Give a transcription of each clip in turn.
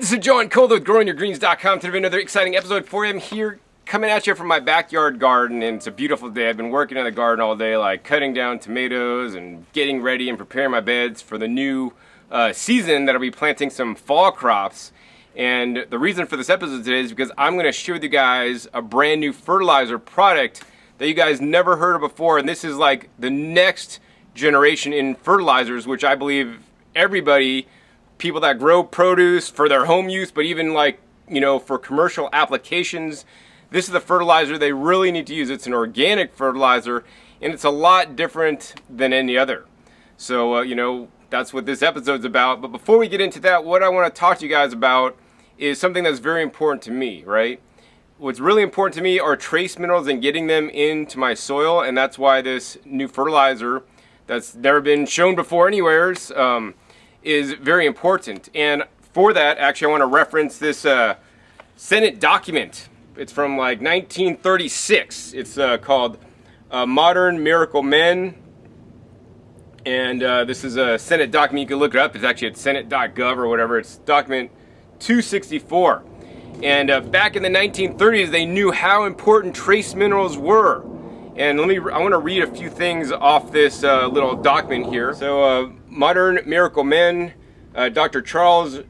This is John Cole with GrowingYourGreens.com. Today another exciting episode for you. I'm here coming at you from my backyard garden, and it's a beautiful day. I've been working in the garden all day, like cutting down tomatoes and getting ready and preparing my beds for the new season that I'll be planting some fall crops. And the reason for this episode today is because I'm going to share with you guys a brand new fertilizer product that you guys never heard of before. And this is like the next generation in fertilizers, which I believe everybody, people that grow produce for their home use, but even like, you know, for commercial applications, this is the fertilizer they really need to use. It's an organic fertilizer, and it's a lot different than any other. So, you know, that's what this episode's about. But before we get into that, what I want to talk to you guys about is something that's very important to me, right? What's really important to me are trace minerals and getting them into my soil, and that's why this new fertilizer that's never been shown before anywheres is very important. And for that, actually, I want to reference this Senate document. It's from like 1936. It's called Modern Miracle Men. And this is a Senate document. You can look it up. It's actually at senate.gov or whatever. It's document 264. And back in the 1930s, they knew how important trace minerals were. And I want to read a few things off this little document here. So, Modern Miracle Men, Dr. Charles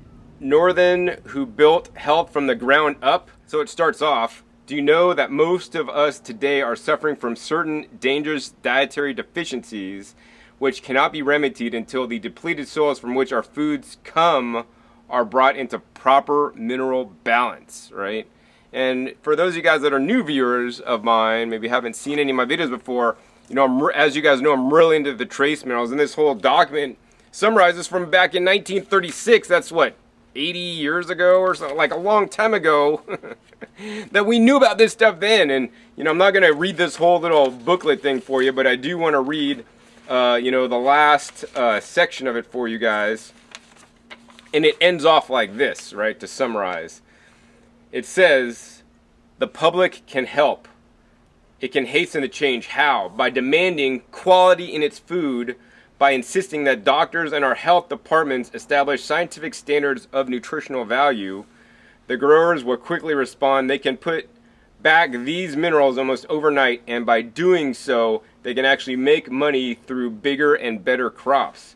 Northern, who built health from the ground up. So it starts off, do you know that most of us today are suffering from certain dangerous dietary deficiencies which cannot be remedied until the depleted soils from which our foods come are brought into proper mineral balance, right? And for those of you guys that are new viewers of mine, maybe haven't seen any of my videos before, you know, as you guys know, I'm really into the trace minerals, and this whole document summarizes from back in 1936. That's what, 80 years ago or something, like a long time ago, that we knew about this stuff then. And, you know, I'm not going to read this whole little booklet thing for you, but I do want to read, you know, the last section of it for you guys. And it ends off like this, right, to summarize. It says, the public can help. It can hasten the change. How? By demanding quality in its food, by insisting that doctors and our health departments establish scientific standards of nutritional value. The growers will quickly respond. They can put back these minerals almost overnight, and by doing so, they can actually make money through bigger and better crops.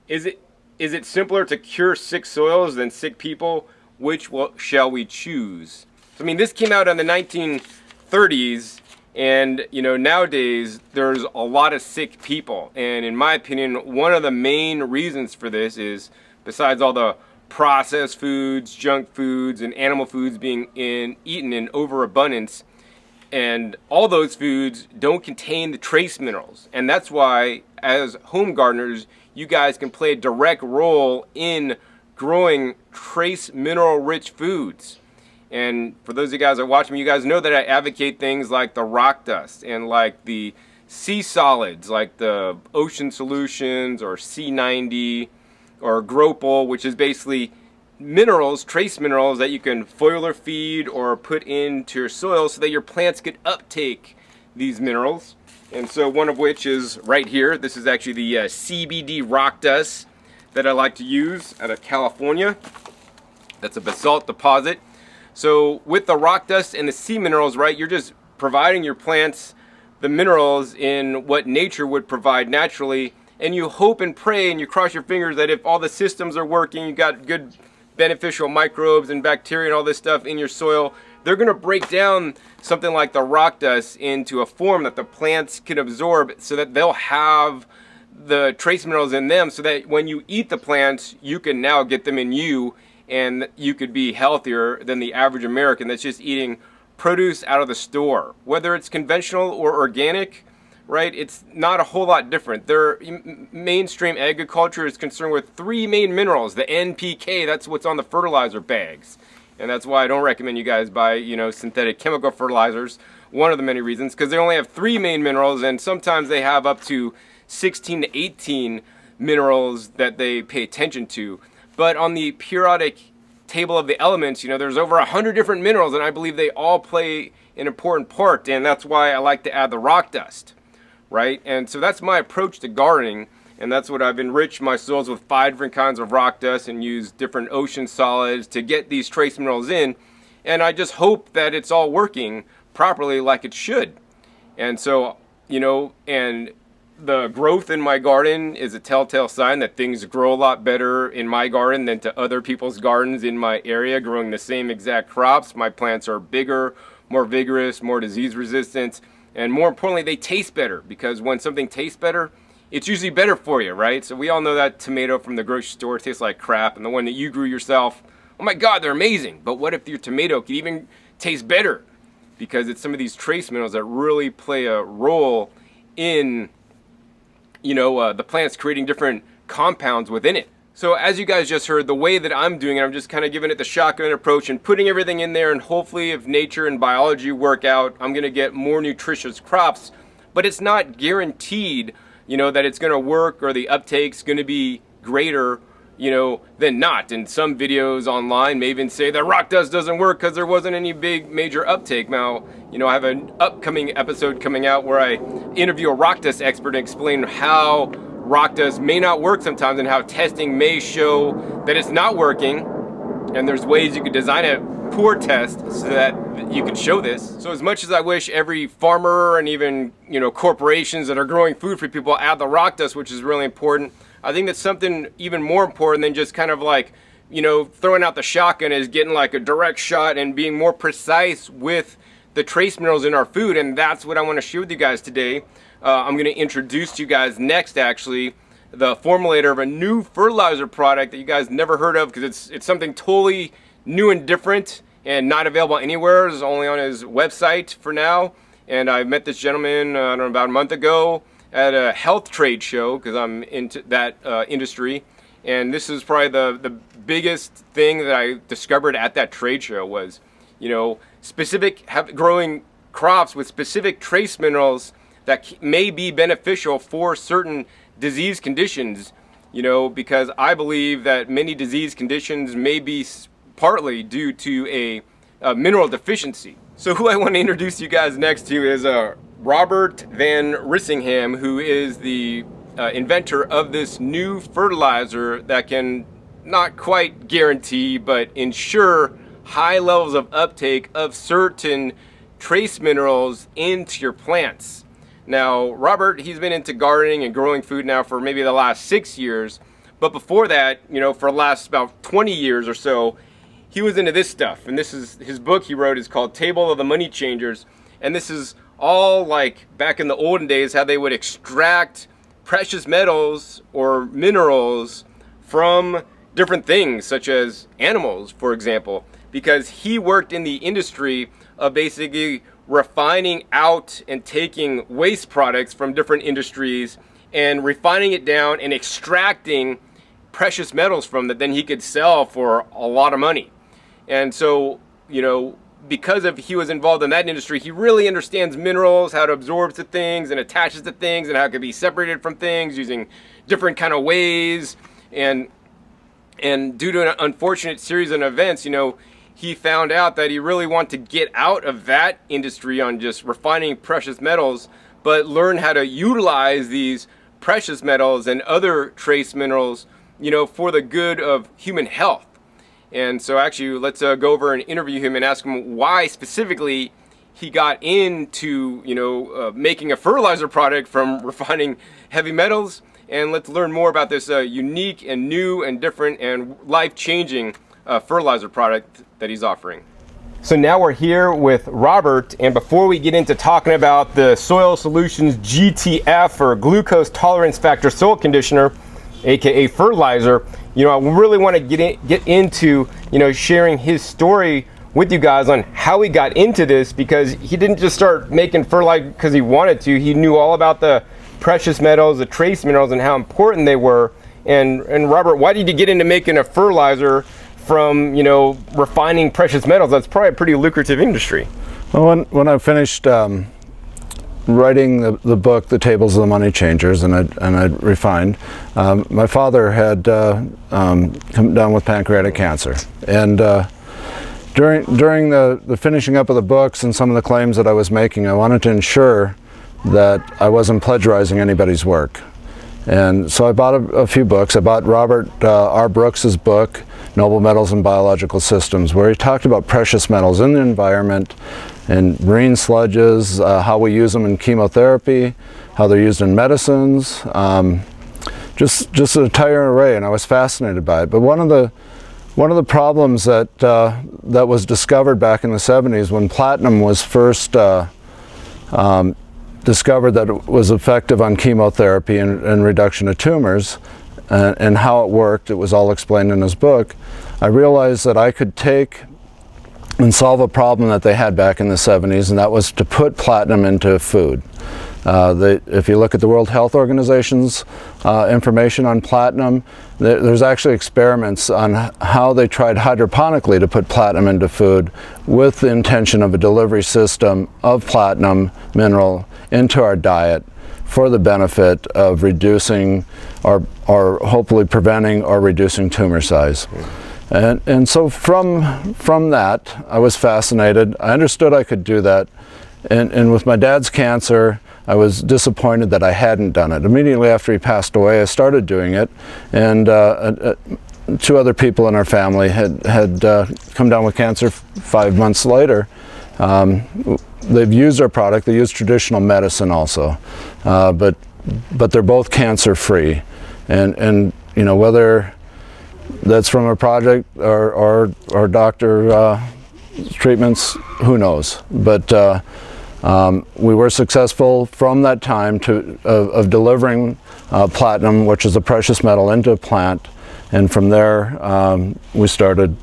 Is it simpler to cure sick soils than sick people? Which shall we choose? So, I mean, this came out in the 1930s, and, you know, nowadays there's a lot of sick people. And in my opinion, one of the main reasons for this is, besides all the processed foods, junk foods, and animal foods being eaten in overabundance, and all those foods don't contain the trace minerals. And that's why, as home gardeners, you guys can play a direct role in growing trace mineral rich foods. And for those of you guys that watch me, you guys know that I advocate things like the rock dust and like the sea solids, like the Ocean Solutions or C90 or Gropal, which is basically minerals, trace minerals that you can foliar feed or put into your soil so that your plants could uptake these minerals. And so one of which is right here. This is actually the CBD rock dust that I like to use out of California. That's a basalt deposit. So with the rock dust and the sea minerals, right, you're just providing your plants the minerals in what nature would provide naturally, and you hope and pray and you cross your fingers that if all the systems are working, you got good beneficial microbes and bacteria and all this stuff in your soil, they're going to break down something like the rock dust into a form that the plants can absorb so that they'll have the trace minerals in them, so that when you eat the plants, you can now get them in you, and you could be healthier than the average American that's just eating produce out of the store. Whether it's conventional or organic, right, it's not a whole lot different. Mainstream agriculture is concerned with three main minerals. The NPK, that's what's on the fertilizer bags. And that's why I don't recommend you guys buy, you know, synthetic chemical fertilizers. One of the many reasons, because they only have three main minerals, and sometimes they have up to 16 to 18 minerals that they pay attention to. But on the periodic table of the elements, you know, there's over 100 different minerals, and I believe they all play an important part, and that's why I like to add the rock dust, right? And so that's my approach to gardening. And that's what I've enriched my soils with 5 different kinds of rock dust and used different ocean solids to get these trace minerals in. And I just hope that it's all working properly like it should. And so, and the growth in my garden is a telltale sign that things grow a lot better in my garden than to other people's gardens in my area growing the same exact crops. My plants are bigger, more vigorous, more disease resistant, and more importantly, they taste better, because when something tastes better, it's usually better for you, right? So we all know that tomato from the grocery store tastes like crap, and the one that you grew yourself, oh my God, they're amazing. But what if your tomato could even taste better? Because it's some of these trace minerals that really play a role in the plants creating different compounds within it. So as you guys just heard, the way that I'm doing it, I'm just kind of giving it the shotgun approach and putting everything in there, and hopefully if nature and biology work out, I'm going to get more nutritious crops. But it's not guaranteed, that it's going to work or the uptake's going to be greater, than not. And some videos online may even say that rock dust doesn't work because there wasn't any big major uptake. Now, I have an upcoming episode coming out where I interview a rock dust expert and explain how rock dust may not work sometimes and how testing may show that it's not working. And there's ways you could design a poor test so that you can show this. So as much as I wish every farmer and even, corporations that are growing food for people add the rock dust, which is really important, I think that's something even more important than just kind of like, throwing out the shotgun is getting like a direct shot and being more precise with the trace minerals in our food. And that's what I want to share with you guys today. I'm going to introduce to you guys next, actually, the formulator of a new fertilizer product that you guys never heard of, because it's something totally new and different and not available anywhere. It's only on his website for now. And I met this gentleman, I don't know, about a month ago at a health trade show, because I'm into that industry. And this is probably the biggest thing that I discovered at that trade show was, growing crops with specific trace minerals that may be beneficial for certain disease conditions, because I believe that many disease conditions may be partly due to a mineral deficiency. So who I want to introduce you guys next to is Robert Van Rissingham, who is the inventor of this new fertilizer that can not quite guarantee but ensure high levels of uptake of certain trace minerals into your plants. Now, Robert, he's been into gardening and growing food now for maybe the last 6 years, but before that, for the last about 20 years or so, he was into this stuff. And this is his book he wrote is called Table of the Money Changers, and this is all like back in the olden days how they would extract precious metals or minerals from different things such as animals, for example, because he worked in the industry of basically refining out and taking waste products from different industries and refining it down and extracting precious metals from that then he could sell for a lot of money. And so, because he was involved in that industry, he really understands minerals, how it absorbs to things and attaches to things, and how it can be separated from things using different kind of ways. And due to an unfortunate series of events, he found out that he really wanted to get out of that industry on just refining precious metals, but learn how to utilize these precious metals and other trace minerals, for the good of human health. And so actually, let's go over and interview him and ask him why specifically he got into, making a fertilizer product from refining heavy metals. And let's learn more about this unique and new and different and life-changing fertilizer product that he's offering. So now we're here with Robert, and before we get into talking about the Soil Solutions GTF, or Glucose Tolerance Factor Soil Conditioner, aka fertilizer, I really want to get into sharing his story with you guys on how he got into this, because he didn't just start making fertilizer because he wanted to. He knew all about the precious metals, the trace minerals, and how important they were. And Robert, why did you get into making a fertilizer from refining precious metals? That's probably a pretty lucrative industry. Well, when I finished writing the book, The Tables of the Money Changers, and I refined, my father had come down with pancreatic cancer, and during the finishing up of the books and some of the claims that I was making, I wanted to ensure that I wasn't plagiarizing anybody's work. And so I bought a few books. I bought Robert R. Brooks's book, Noble Metals and Biological Systems, where he talked about precious metals in the environment and marine sludges, how we use them in chemotherapy, how they're used in medicines, just an entire array, and I was fascinated by it. But one of the problems that was discovered back in the 70s when platinum was first discovered that it was effective on chemotherapy and reduction of tumors, and how it worked, it was all explained in his book. I realized that I could take and solve a problem that they had back in the 70s, and that was to put platinum into food. If you look at the World Health Organization's information on platinum, there's actually experiments on how they tried hydroponically to put platinum into food with the intention of a delivery system of platinum mineral into our diet for the benefit of reducing or hopefully preventing or reducing tumor size. And so from that, I was fascinated. I understood I could do that. And with my dad's cancer, I was disappointed that I hadn't done it. Immediately after he passed away, I started doing it. And two other people in our family had come down with cancer 5 months later. They've used our product. They use traditional medicine also, but they're both cancer-free. And you know, whether that's from a project or doctor treatments, who knows? But we were successful from that time of delivering platinum, which is a precious metal, into a plant. And from there, we started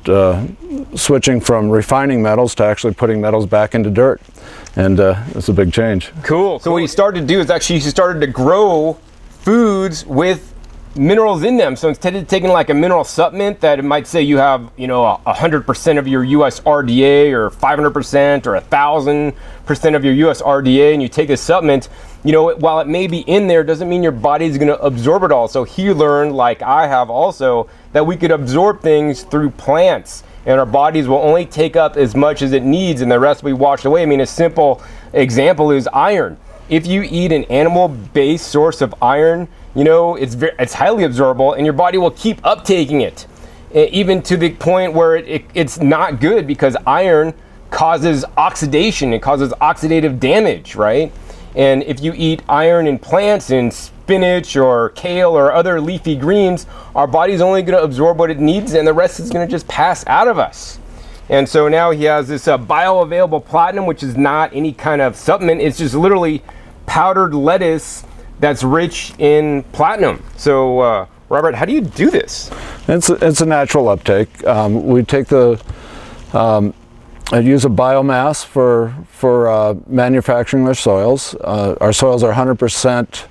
switching from refining metals to actually putting metals back into dirt. And it's a big change. Cool. So what he started to do is actually he started to grow foods with minerals in them. So instead of taking like a mineral supplement that it might say you have, you know, 100% of your US RDA or 500% or 1,000% of your US RDA, and you take this supplement, you know, while it may be in there, doesn't mean your body's going to absorb it all. So he learned, like I have also, that we could absorb things through plants, and our bodies will only take up as much as it needs, and the rest will be washed away. I mean, a simple example is iron. If you eat an animal-based source of iron, you know, it's highly absorbable, and your body will keep uptaking it, even to the point where it's not good, because iron causes oxidation. It causes oxidative damage, right? And if you eat iron in plants, in spinach or kale or other leafy greens, our body's only going to absorb what it needs, and the rest is going to just pass out of us. And so now he has this bioavailable platinum, which is not any kind of supplement. It's just literally powdered lettuce that's rich in platinum. So Robert, how do you do this? It's a natural uptake. We take I use a biomass for manufacturing their soils. Our soils are 100%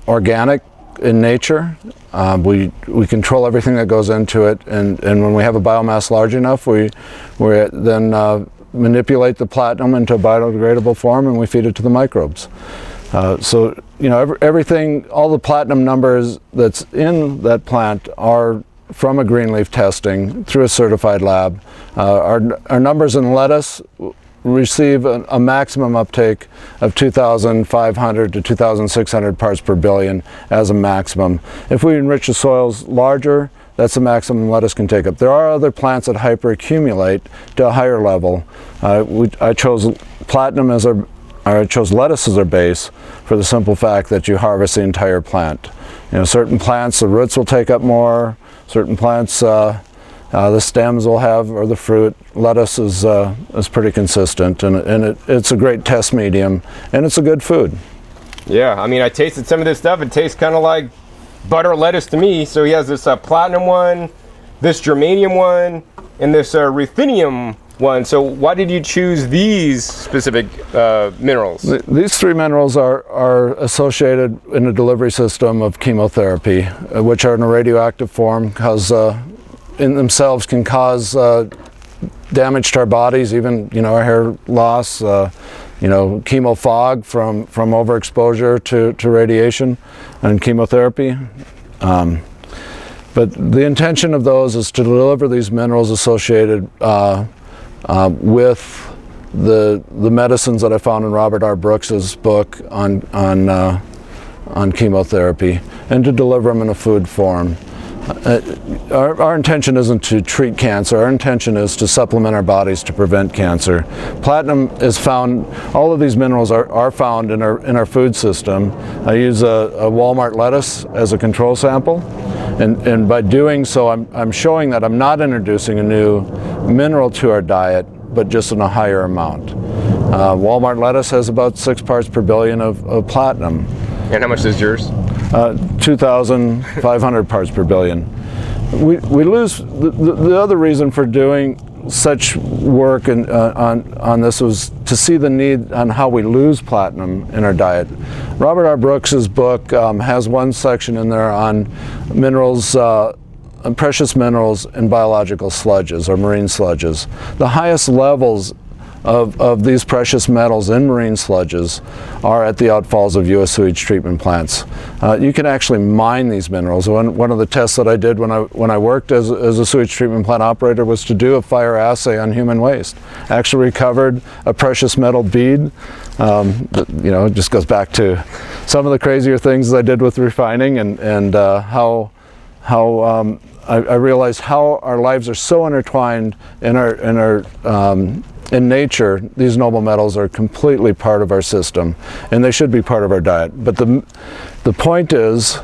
organic in nature. We control everything that goes into it, and when we have a biomass large enough, we then manipulate the platinum into a biodegradable form, and we feed it to the microbes. So you know, everything, all the platinum numbers that's in that plant are from a green leaf testing through a certified lab. Our numbers in lettuce receive a maximum uptake of 2,500 to 2,600 parts per billion as a maximum. If we enrich the soils larger, that's the maximum lettuce can take up. There are other plants that hyperaccumulate to a higher level. I chose platinum I chose lettuce as our base for the simple fact that you harvest the entire plant. You know, certain plants, the roots will take up more. Certain plants, the stems will have, or the fruit. Lettuce is pretty consistent, and it's a great test medium, and it's a good food. Yeah, I mean, I tasted some of this stuff. It tastes kind of like butter lettuce to me. So he has this platinum one, this germanium one, and this ruthenium one. So why did you choose these specific minerals? These three minerals are associated in a delivery system of chemotherapy, which are in a radioactive form, because in themselves can cause damage to our bodies, even, you know, our hair loss, you know, chemo fog from overexposure to radiation and chemotherapy. But the intention of those is to deliver these minerals associated with the medicines that I found in Robert R. Brooks's book on on chemotherapy and to deliver them in a food form. Our intention isn't to treat cancer. Our intention is to supplement our bodies to prevent cancer. Platinum is found, all of these minerals are found in our food system. I use a Walmart lettuce as a control sample, and by doing so I'm showing that I'm not introducing a new mineral to our diet, but just in a higher amount. Walmart lettuce has about 6 parts per billion of platinum. And how much is yours? 2,500 parts per billion. We lose, the other reason for doing such work on this was to see the need on how we lose platinum in our diet. Robert R. Brooks's book has one section in there on minerals, precious minerals in biological sludges or marine sludges. The highest levels of these precious metals in marine sludges are at the outfalls of U.S. sewage treatment plants. You can actually mine these minerals. One of the tests that I did when I worked as a sewage treatment plant operator was to do a fire assay on human waste. Actually recovered a precious metal bead. It just goes back to some of the crazier things I did with refining and how I realized how our lives are so intertwined in nature. These noble metals are completely part of our system, and they should be part of our diet. But the point is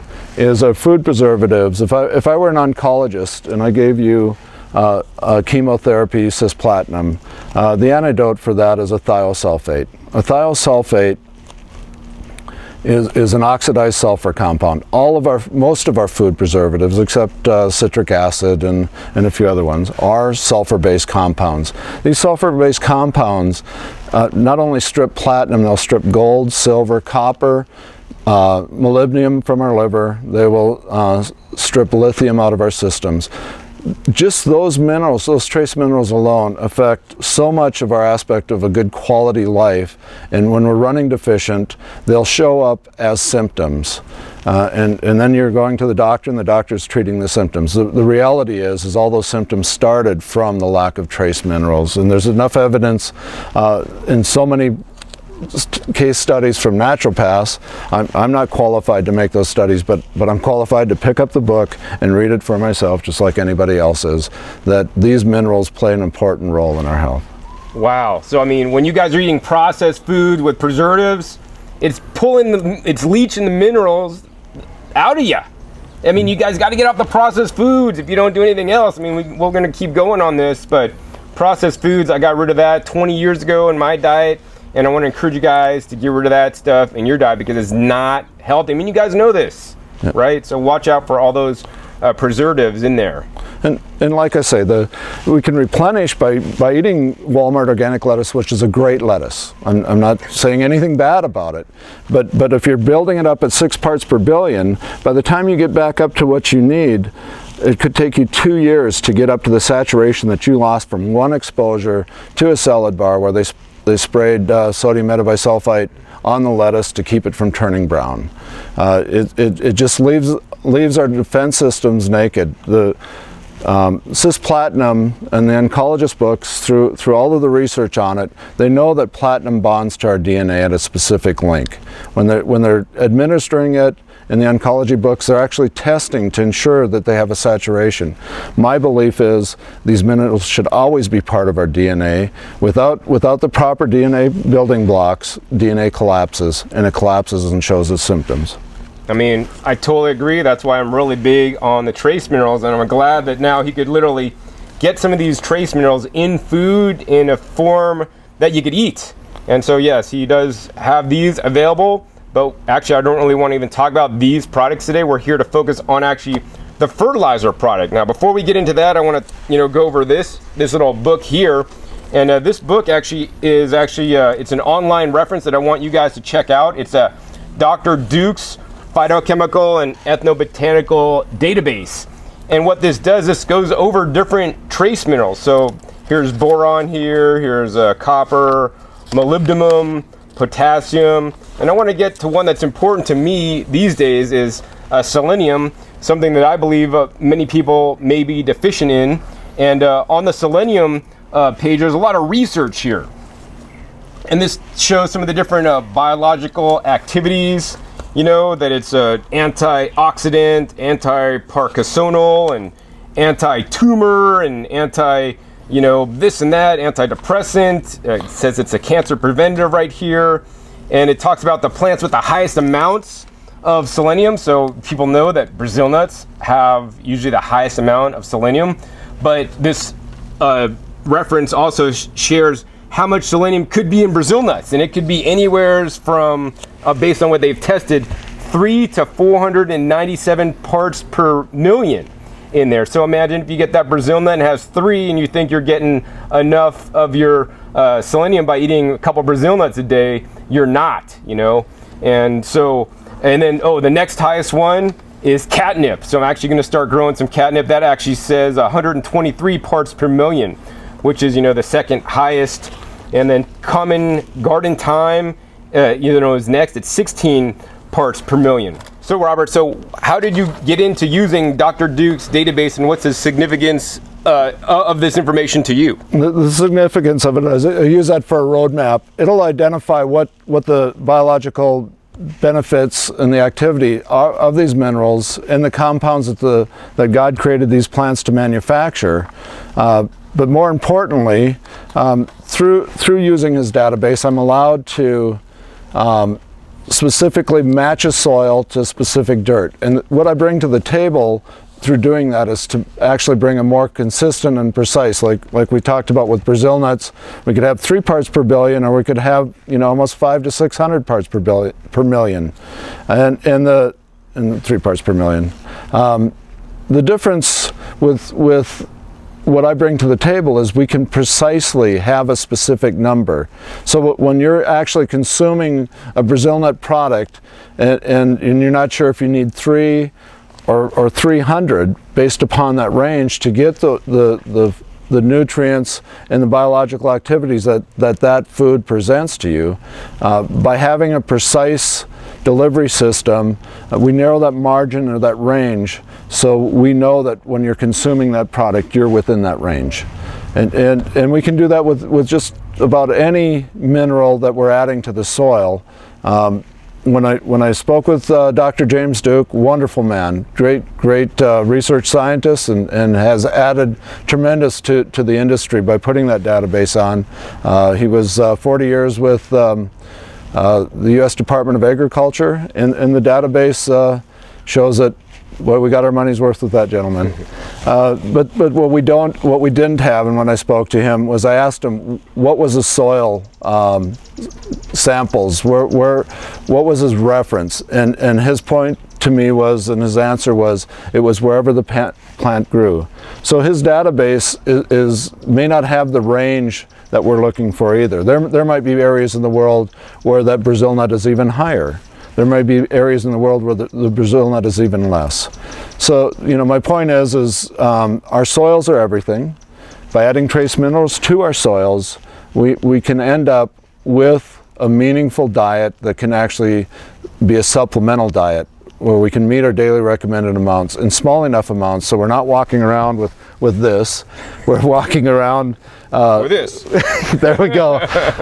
our food preservatives. If I were an oncologist and I gave you a chemotherapy cisplatinum, the antidote for that is a thiosulfate. A thiosulfate is an oxidized sulfur compound. Most of our food preservatives, except citric acid and a few other ones, are sulfur-based compounds. These sulfur-based compounds not only strip platinum, they'll strip gold, silver, copper, molybdenum from our liver. They will strip lithium out of our systems. Just those minerals, those trace minerals alone, affect so much of our aspect of a good quality life, and when we're running deficient, they'll show up as symptoms. And then you're going to the doctor, and the doctor's treating the symptoms. The reality is all those symptoms started from the lack of trace minerals, and there's enough evidence in so many case studies from naturopaths. I'm not qualified to make those studies, but I'm qualified to pick up the book and read it for myself, just like anybody else is, that these minerals play an important role in our health. Wow. So I mean, when you guys are eating processed food with preservatives, it's leaching the minerals out of you. I mean, you guys got to get off the processed foods if you don't do anything else. I mean, we're going to keep going on this, but processed foods, I got rid of that 20 years ago in my diet. And I want to encourage you guys to get rid of that stuff in your diet because it's not healthy. I mean, you guys know this, yep. Right? So watch out for all those preservatives in there. And like I say, we can replenish by eating Walmart organic lettuce, which is a great lettuce. I'm not saying anything bad about it, but if you're building it up at 6 parts per billion, by the time you get back up to what you need, it could take you 2 years to get up to the saturation that you lost from one exposure to a salad bar where they sprayed sodium metabisulfite on the lettuce to keep it from turning brown. It just leaves our defense systems naked. The cisplatinum and the oncologist books, through all of the research on it, they know that platinum bonds to our DNA at a specific link. When they're administering it in the oncology books, they're actually testing to ensure that they have a saturation. My belief is these minerals should always be part of our DNA. Without the proper DNA building blocks, DNA collapses, and it collapses and shows its symptoms. I mean, I totally agree. That's why I'm really big on the trace minerals, and I'm glad that now he could literally get some of these trace minerals in food in a form that you could eat. And so yes, he does have these available. But actually, I don't really want to even talk about these products today. We're here to focus on actually the fertilizer product. Now, before we get into that, I want to go over this little book here. And this book actually is it's an online reference that I want you guys to check out. It's a Dr. Duke's Phytochemical and Ethnobotanical Database. And what this does, this goes over different trace minerals. So here's boron here's copper, molybdenum, potassium, and I want to get to one that's important to me these days is selenium, something that I believe many people may be deficient in. And on the selenium page, there's a lot of research here. And this shows some of the different biological activities, you know, that it's a antioxidant, anti-parkinsonal, and anti-tumor, and you know, this and that, antidepressant. It says it's a cancer preventative right here. And it talks about the plants with the highest amounts of selenium. So people know that Brazil nuts have usually the highest amount of selenium. But this reference also shares how much selenium could be in Brazil nuts. And it could be anywhere from, based on what they've tested, 3 to 497 parts per million in there. So imagine if you get that Brazil nut and has 3 and you think you're getting enough of your selenium by eating a couple Brazil nuts a day, you're not, you know. And so, and then, the next highest one is catnip. So I'm actually going to start growing some catnip. That actually says 123 parts per million, which is, you know, the second highest. And then common garden thyme, you know, is next at 16 parts per million. So Robert, so how did you get into using Dr. Duke's database, and what's the significance of this information to you? The significance of it is I use that for a roadmap. It'll identify what the biological benefits and the activity of these minerals and the compounds that God created these plants to manufacture. But more importantly, through using his database, I'm allowed to specifically match a soil to specific dirt. And what I bring to the table through doing that is to actually bring a more consistent and precise, like we talked about with Brazil nuts. We could have 3 parts per billion, or we could have, you know, almost 500 to 600 parts per million, and 3 parts per million. The difference with what I bring to the table is we can precisely have a specific number. So when you're actually consuming a Brazil nut product and you're not sure if you need 3 or 300 based upon that range to get the nutrients and the biological activities that food presents to you, by having a precise delivery system, we narrow that margin or that range, so we know that when you're consuming that product, you're within that range. And we can do that with just about any mineral that we're adding to the soil. When I spoke with Dr. James Duke, wonderful man, great research scientist, and has added tremendous to the industry by putting that database on. He was 40 years with the U.S. Department of Agriculture, and the database shows that, well, we got our money's worth with that gentleman. But what we didn't have, and when I spoke to him, was I asked him what was the soil samples, what was his reference, and his point to me was, and his answer was, it was wherever the plant grew. So his database may not have the range that we're looking for either. There might be areas in the world where that Brazil nut is even higher. There might be areas in the world where the Brazil nut is even less. So, you know, my point is our soils are everything. By adding trace minerals to our soils, we can end up with a meaningful diet that can actually be a supplemental diet, where we can meet our daily recommended amounts in small enough amounts, so we're not walking around with this. We're walking around with this. There we go.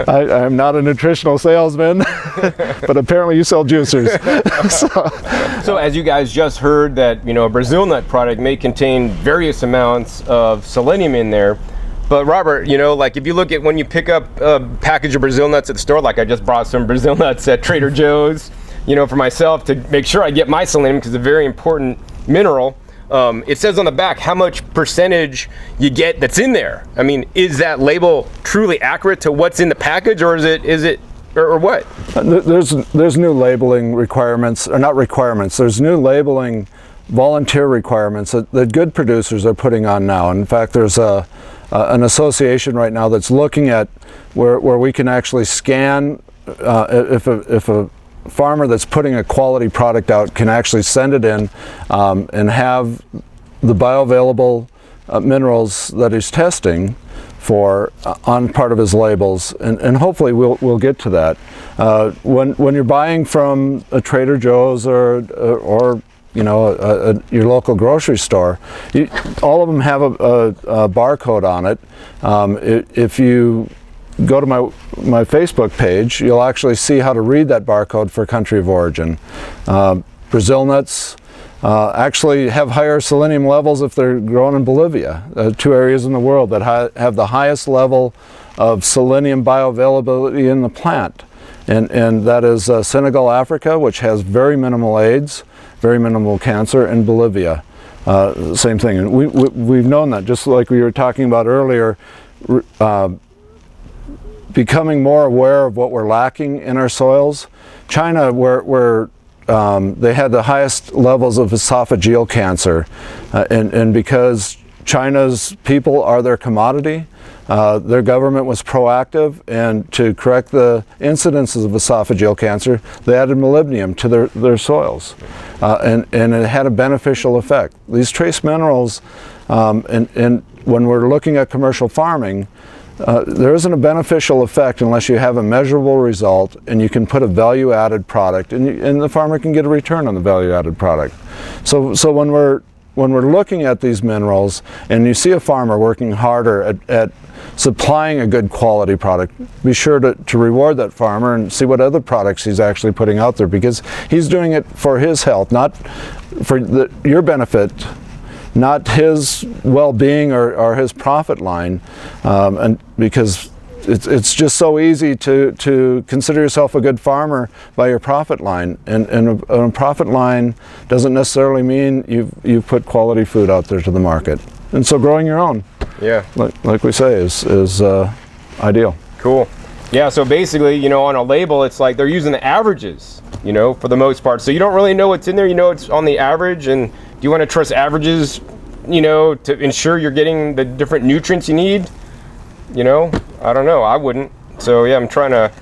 I'm not a nutritional salesman, but apparently you sell juicers. So as you guys just heard, that, you know, a Brazil nut product may contain various amounts of selenium in there. But Robert, you know, like if you look at when you pick up a package of Brazil nuts at the store, like I just brought some Brazil nuts at Trader Joe's, you know, for myself to make sure I get my selenium, because it's a very important mineral. It says on the back how much percentage you get that's in there. I mean, is that label truly accurate to what's in the package, or is it or what? There's new labeling requirements, or not requirements. There's new labeling volunteer requirements that good producers are putting on now. In fact, there's an association right now that's looking at where we can actually scan if a farmer that's putting a quality product out can actually send it in and have the bioavailable minerals that he's testing for on part of his labels, and hopefully we'll get to that. When you're buying from a Trader Joe's or you know, your local grocery store, all of them have a barcode on it. If you go to my Facebook page, you'll actually see how to read that barcode for country of origin. Brazil nuts actually have higher selenium levels if they're grown in Bolivia, 2 areas in the world that have the highest level of selenium bioavailability in the plant. And that is Senegal, Africa, which has very minimal AIDS, very minimal cancer, and Bolivia. Same thing. And we've known that, just like we were talking about earlier, becoming more aware of what we're lacking in our soils. China, where they had the highest levels of esophageal cancer, and because China's people are their commodity, their government was proactive, and to correct the incidences of esophageal cancer, they added molybdenum to their soils, and it had a beneficial effect. These trace minerals, and when we're looking at commercial farming, there isn't a beneficial effect unless you have a measurable result and you can put a value-added product, and the farmer can get a return on the value-added product. So when we're looking at these minerals and you see a farmer working harder at supplying a good quality product, be sure to reward that farmer and see what other products he's actually putting out there, because he's doing it for his health, not for your benefit, not his well-being or his profit line, and because it's just so easy to consider yourself a good farmer by your profit line, and a profit line doesn't necessarily mean you've put quality food out there to the market. And so growing your own, like we say, is ideal. Cool. Yeah, so basically, on a label, it's like they're using the averages, for the most part. So you don't really know what's in there, it's on the average. And do you want to trust averages, to ensure you're getting the different nutrients you need? I don't know, I wouldn't. So yeah, I'm trying to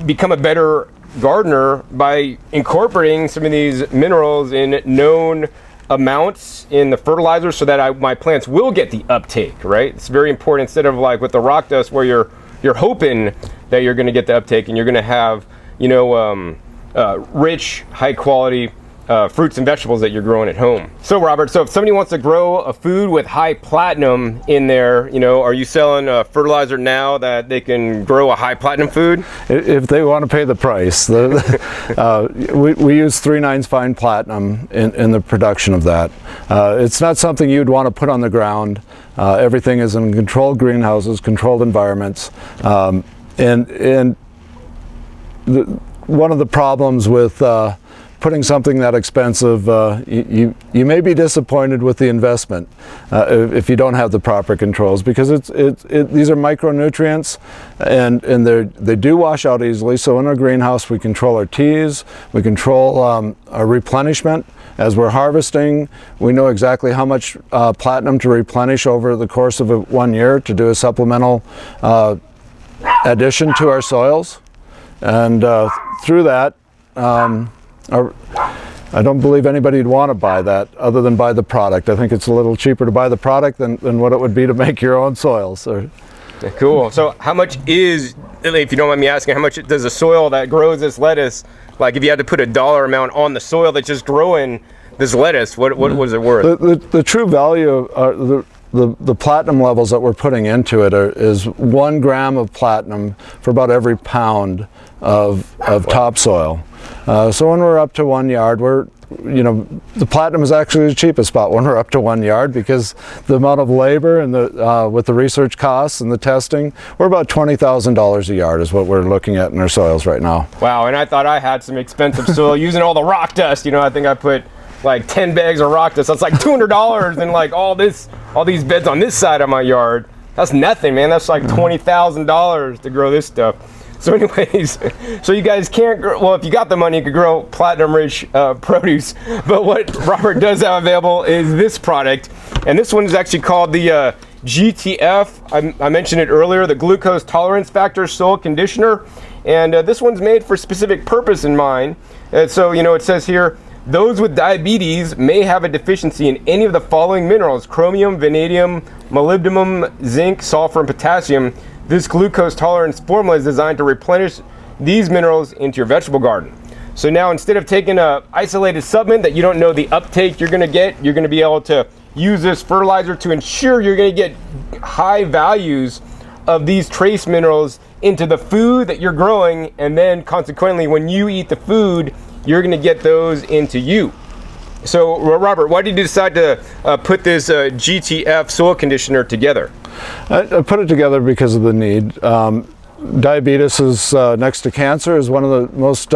become a better gardener by incorporating some of these minerals in known amounts in the fertilizer, so that my plants will get the uptake, right? It's very important, instead of like with the rock dust where you're hoping that you're going to get the uptake and you're going to have rich, high quality fruits and vegetables that you're growing at home. So Robert, if somebody wants to grow a food with high platinum in there, are you selling a fertilizer now that they can grow a high platinum food? If they want to pay the price. We use 3/9 fine platinum in the production of that. It's not something you'd want to put on the ground. Everything is in controlled greenhouses, controlled environments, and one of the problems with putting something that expensive, you may be disappointed with the investment if you don't have the proper controls, because these are micronutrients, and they do wash out easily. So in our greenhouse, we control our teas, we control our replenishment. As we're harvesting, we know exactly how much platinum to replenish over the course of 1 year to do a supplemental addition to our soils, and through that, I don't believe anybody'd want to buy that other than buy the product. I think it's a little cheaper to buy the product than what it would be to make your own soils. Cool. So how much is, if you don't mind me asking, how much does the soil that grows this lettuce, like if you had to put a dollar amount on the soil that's just growing this lettuce, what was it worth? The true value of the platinum levels that we're putting into it is 1 gram of platinum for about every pound of topsoil. So when we're up to 1 yard, the platinum is actually the cheapest spot when we're up to 1 yard, because the amount of labor and with the research costs and the testing, we're about $20,000 a yard is what we're looking at in our soils right now. Wow, and I thought I had some expensive soil using all the rock dust. I think I put like 10 bags of rock dust. That's like $200, and like all these beds on this side of my yard. That's nothing, man. That's like $20,000 to grow this stuff. So anyways, so you guys can't grow, well, if you got the money, you could grow platinum-rich produce. But what Robert does have available is this product. And this one is actually called the GTF. I mentioned it earlier, the Glucose Tolerance Factor Soil Conditioner. And this one's made for a specific purpose in mind. And so, it says here, those with diabetes may have a deficiency in any of the following minerals: chromium, vanadium, molybdenum, zinc, sulfur, and potassium. This glucose tolerance formula is designed to replenish these minerals into your vegetable garden. So now, instead of taking an isolated supplement that you don't know the uptake you're going to get, you're going to be able to use this fertilizer to ensure you're going to get high values of these trace minerals into the food that you're growing, and then consequently when you eat the food, you're going to get those into you. So Robert, why did you decide to put this GTF soil conditioner together? I put it together because of the need. Diabetes is next to cancer, is one of the most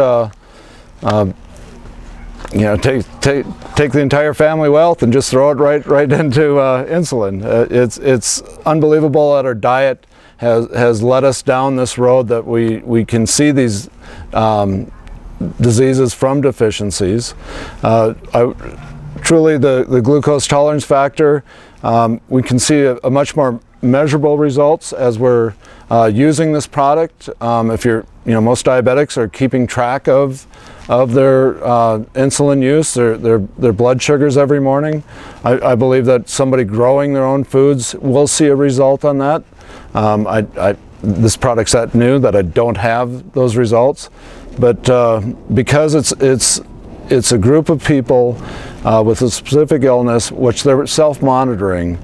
take the entire family wealth and just throw it right into insulin. It's unbelievable that our diet has led us down this road, that we can see these diseases from deficiencies. Truly, the glucose tolerance factor, we can see a much more measurable results as we're using this product. If most diabetics are keeping track of their insulin use, their blood sugars every morning. I believe that somebody growing their own foods will see a result on that. This product's that new that I don't have those results, but because it's a group of people with a specific illness which they're self-monitoring,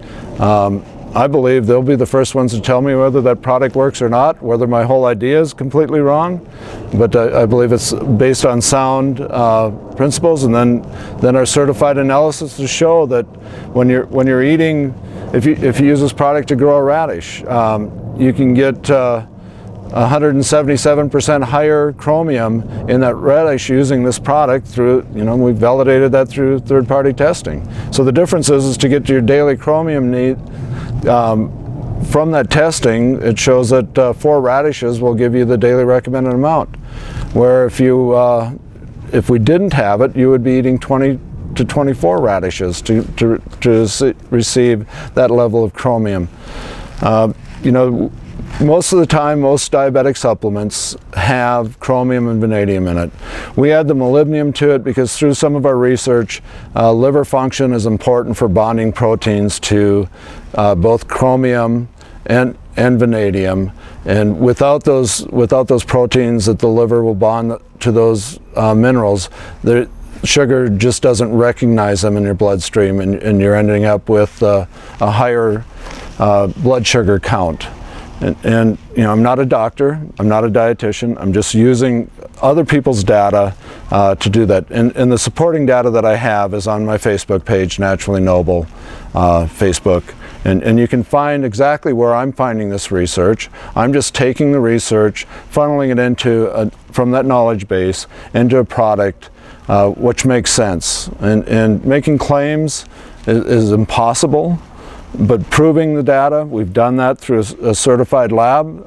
I believe they'll be the first ones to tell me whether that product works or not, whether my whole idea is completely wrong. But I believe it's based on sound principles, and then our certified analysis to show that when you're eating, if you use this product to grow a radish, you can get 177% higher chromium in that radish using this product through, we've validated that through third-party testing. So the difference is to get your daily chromium need. From that testing, it shows that 4 radishes will give you the daily recommended amount. Where if we didn't have it, you would be eating 20 to 24 radishes to receive that level of chromium. Most of the time, most diabetic supplements have chromium and vanadium in it. We add the molybdenum to it because through some of our research, liver function is important for bonding proteins to both chromium and vanadium. And without those proteins that the liver will bond to those minerals, the sugar just doesn't recognize them in your bloodstream, and you're ending up with a higher blood sugar count. And I'm not a doctor, I'm not a dietitian, I'm just using other people's data to do that. And the supporting data that I have is on my Facebook page, Naturally Noble Facebook. And you can find exactly where I'm finding this research. I'm just taking the research, funneling it from that knowledge base into a product which makes sense. And making claims is impossible. But proving the data, we've done that through a certified lab.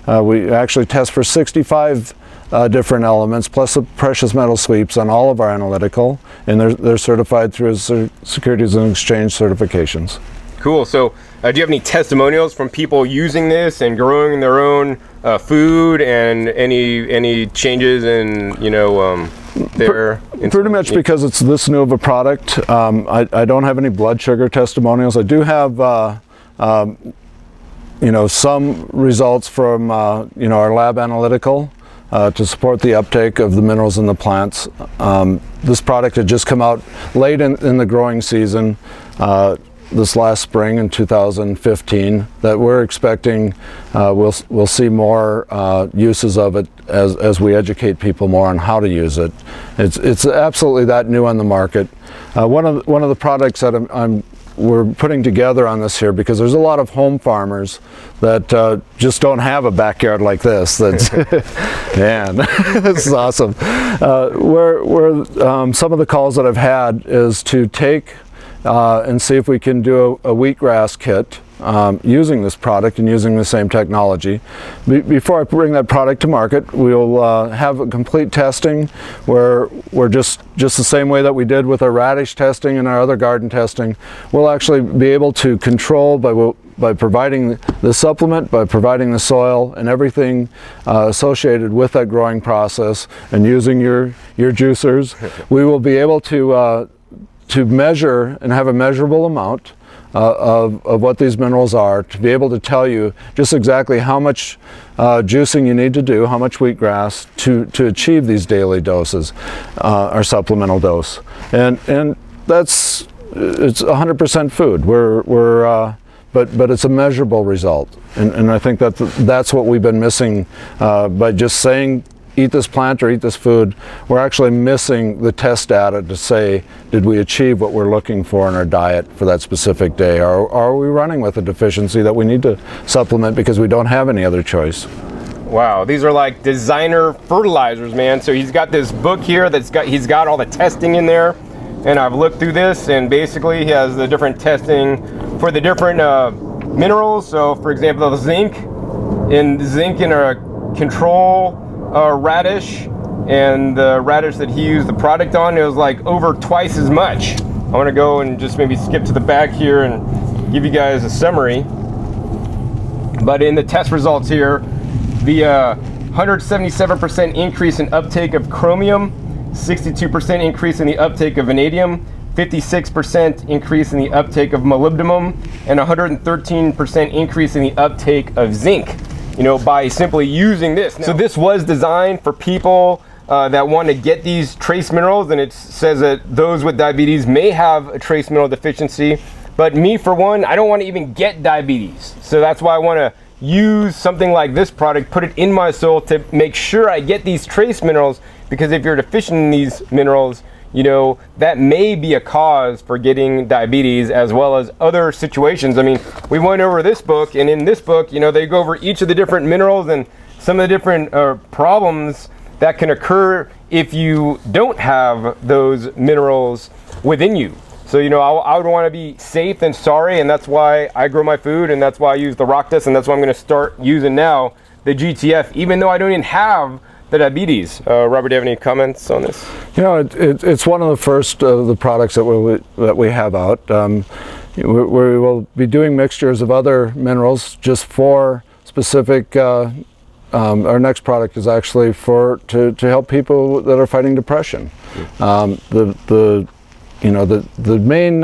We actually test for 65 different elements, plus the precious metal sweeps on all of our analytical, and they're certified through Securities and Exchange certifications. Cool. So do you have any testimonials from people using this and growing their own food, and any changes in their pretty much because it's this new of a product? I don't have any blood sugar testimonials. I do have some results from our lab analytical to support the uptake of the minerals in the plants. This product had just come out late in the growing season this last spring in 2015, that we're expecting we'll see more uses of it as we educate people more on how to use it. It's absolutely that new on the market. One of the products that we're putting together on this here, because there's a lot of home farmers that just don't have a backyard like this. That's man, this is awesome. Where some of the calls that I've had is to take and see if we can do a wheatgrass kit using this product and using the same technology. Before I bring that product to market, we'll have a complete testing where we're just the same way that we did with our radish testing and our other garden testing. We'll actually be able to control by providing the supplement, by providing the soil and everything associated with that growing process, and using your juicers. We will be able to measure and have a measurable amount of what these minerals are, to be able to tell you just exactly how much juicing you need to do, how much wheatgrass to achieve these daily doses, our supplemental dose. And it's 100% food. We're but it's a measurable result. And I think that's what we've been missing by just saying, eat this plant or eat this food. We're actually missing the test data to say, did we achieve what we're looking for in our diet for that specific day? Or are we running with a deficiency that we need to supplement because we don't have any other choice? Wow, these are like designer fertilizers, man. So he's got this book here he's got all the testing in there. And I've looked through this, and basically he has the different testing for the different minerals. So for example, the zinc in a control radish, and the radish that he used the product on, it was like over twice as much. I want to go and just maybe skip to the back here and give you guys a summary. But in the test results here, the 177% increase in uptake of chromium, 62% increase in the uptake of vanadium, 56% increase in the uptake of molybdenum, and 113% increase in the uptake of zinc, by simply using this. So this was designed for people that want to get these trace minerals, and it says that those with diabetes may have a trace mineral deficiency. But me, for one, I don't want to even get diabetes. So that's why I want to use something like this product, put it in my soil to make sure I get these trace minerals, because if you're deficient in these minerals, that may be a cause for getting diabetes, as well as other situations. I mean, we went over this book, and in this book, they go over each of the different minerals and some of the different problems that can occur if you don't have those minerals within you. So, I would want to be safe than sorry, and that's why I grow my food, and that's why I use the rock dust, and that's why I'm going to start using now the GTF, even though I don't even have the diabetes. Robert, do you have any comments on this? It's one of the first of the products that we have out. We will be doing mixtures of other minerals just for specific. Our next product is actually to help people that are fighting depression. The main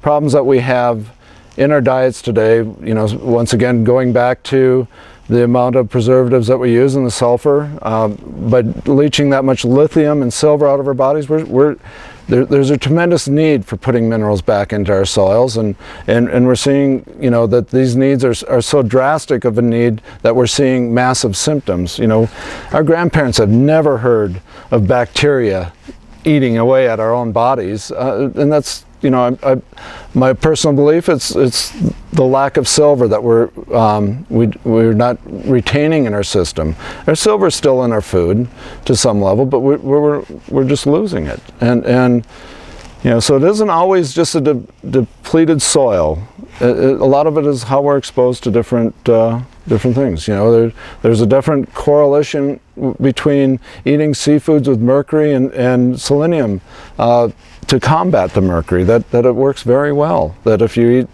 problems that we have in our diets today, once again, going back to the amount of preservatives that we use and the sulfur, by leaching that much lithium and silver out of our bodies, there's a tremendous need for putting minerals back into our soils, and we're seeing that these needs are so drastic of a need that we're seeing massive symptoms. Our grandparents have never heard of bacteria eating away at our own bodies, and that's my personal belief. It's the lack of silver that we're not retaining in our system. Our silver is still in our food to some level, but we're just losing it, and so it isn't always just a depleted soil. A lot of it is how we're exposed to different things. There's a different correlation between eating seafoods with mercury and selenium to combat the mercury. That it works very well. That if you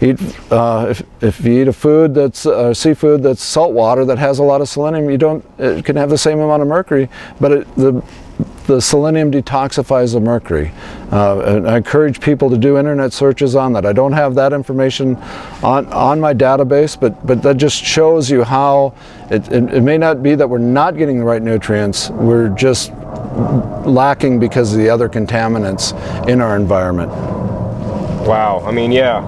if you eat a food that's seafood that's salt water that has a lot of selenium, it can have the same amount of mercury, but the selenium detoxifies the mercury. And I encourage people to do internet searches on that. I don't have that information on my database, but that just shows you how it may not be that we're not getting the right nutrients, we're just lacking because of the other contaminants in our environment. Wow, I mean, yeah.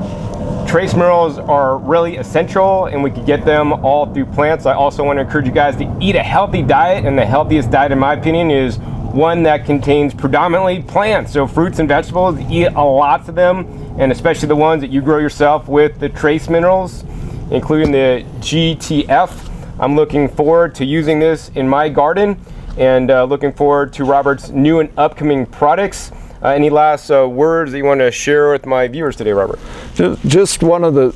Trace minerals are really essential, and we can get them all through plants. I also want to encourage you guys to eat a healthy diet, and the healthiest diet, in my opinion, is one that contains predominantly plants. So fruits and vegetables, eat a lot of them, and especially the ones that you grow yourself with the trace minerals, including the GTF. I'm looking forward to using this in my garden, and looking forward to Robert's new and upcoming products. Any last words that you want to share with my viewers today, Robert? Just one of the,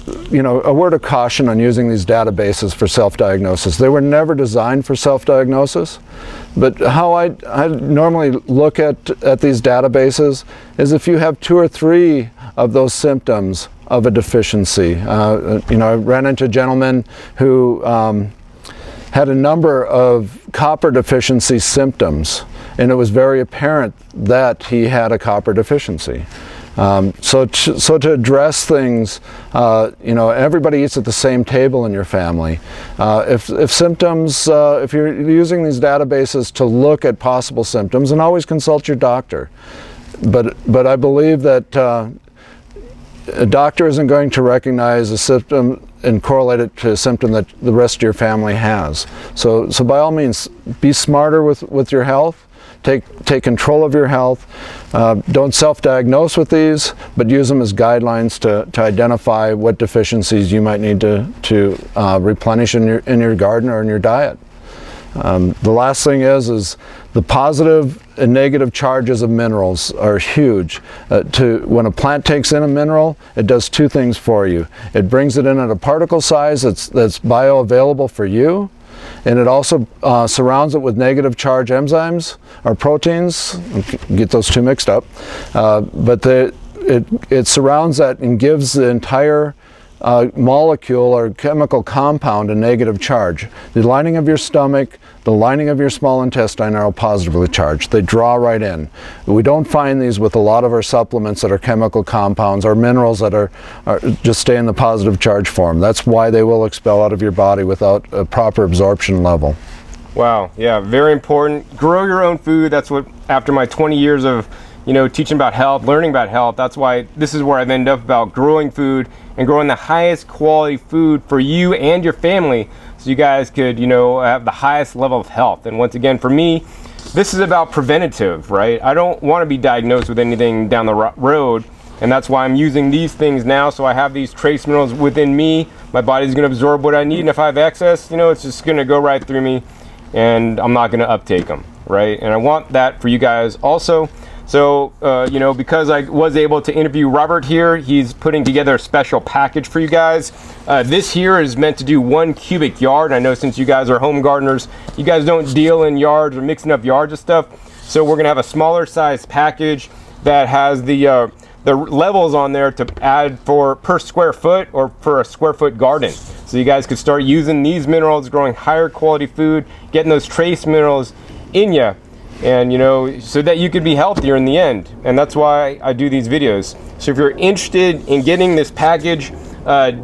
a word of caution on using these databases for self-diagnosis. They were never designed for self-diagnosis, but how I normally look at these databases is if you have 2 or 3 of those symptoms of a deficiency. I ran into a gentleman who had a number of copper deficiency symptoms, and it was very apparent that he had a copper deficiency. So to address things, everybody eats at the same table in your family. If symptoms, if you're using these databases to look at possible symptoms, and always consult your doctor. But I believe that a doctor isn't going to recognize a symptom and correlate it to a symptom that the rest of your family has. So by all means, be smarter with your health. Take control of your health. Don't self-diagnose with these, but use them as guidelines to identify what deficiencies you might need to replenish in your garden or in your diet. The last thing is the positive and negative charges of minerals are huge. When a plant takes in a mineral, it does two things for you. It brings it in at a particle size that's bioavailable for you, and it also surrounds it with negative charge enzymes or proteins. Get those two mixed up. But it surrounds that and gives the entire molecule or chemical compound a negative charge. The lining of your stomach, the lining of your small intestine are all positively charged. They draw right in. We don't find these with a lot of our supplements that are chemical compounds or minerals that are just stay in the positive charge form. That's why they will expel out of your body without a proper absorption level. Wow, yeah, very important. Grow your own food. That's what, after my 20 years of teaching about health, learning about health, that's why this is where I've ended up about growing food and growing the highest quality food for you and your family, so you guys could, have the highest level of health. And once again, for me, this is about preventative, right? I don't want to be diagnosed with anything down the road, and that's why I'm using these things now. So I have these trace minerals within me. My body's going to absorb what I need, and if I have excess, it's just going to go right through me, and I'm not going to uptake them, right? And I want that for you guys also. So, because I was able to interview Robert here, he's putting together a special package for you guys. This here is meant to do 1 cubic yard. I know since you guys are home gardeners, you guys don't deal in yards or mixing up yards and stuff. So we're going to have a smaller size package that has the levels on there to add for per square foot or for a square foot garden. So you guys could start using these minerals, growing higher quality food, getting those trace minerals in you. And so that you could be healthier in the end. And that's why I do these videos. So if you're interested in getting this package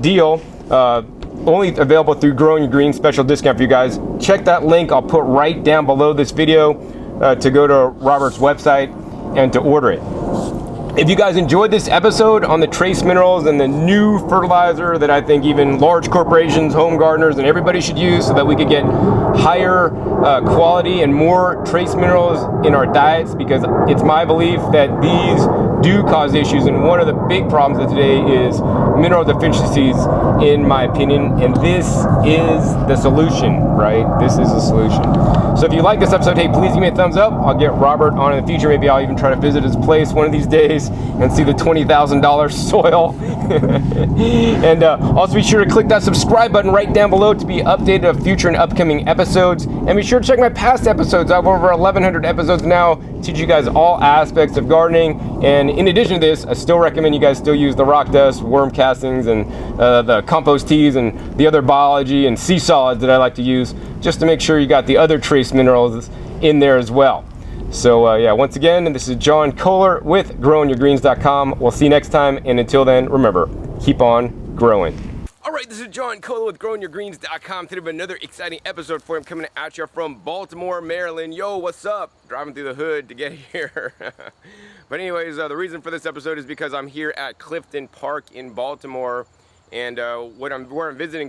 deal, only available through Growing Your Green, special discount for you guys, check that link I'll put right down below this video to go to Robert's website and to order it. If you guys enjoyed this episode on the trace minerals and the new fertilizer that I think even large corporations, home gardeners, and everybody should use so that we could get higher quality and more trace minerals in our diets, because it's my belief that these do cause issues, and one of the big problems of today is mineral deficiencies, in my opinion, and this is the solution, right? This is the solution. So if you like this episode, hey, please give me a thumbs up. I'll get Robert on in the future. Maybe I'll even try to visit his place one of these days and see the $20,000 soil. And also be sure to click that subscribe button right down below to be updated of future and upcoming episodes. And be sure to check my past episodes. I have over 1,100 episodes now, teach you guys all aspects of gardening. And in addition to this, I still recommend you guys still use the rock dust, worm castings, and the compost teas, and the other biology and sea solids that I like to use, just to make sure you got the other trace minerals in there as well. So yeah, once again, and this is John Kohler with growingyourgreens.com. We'll see you next time, and until then, remember, keep on growing. All right, this is John Kohler with growingyourgreens.com. Today we have another exciting episode for you. I'm coming at you from Baltimore, Maryland. Yo, what's up? Driving through the hood to get here. But anyways, the reason for this episode is because I'm here at Clifton Park in Baltimore, and where I'm visiting today.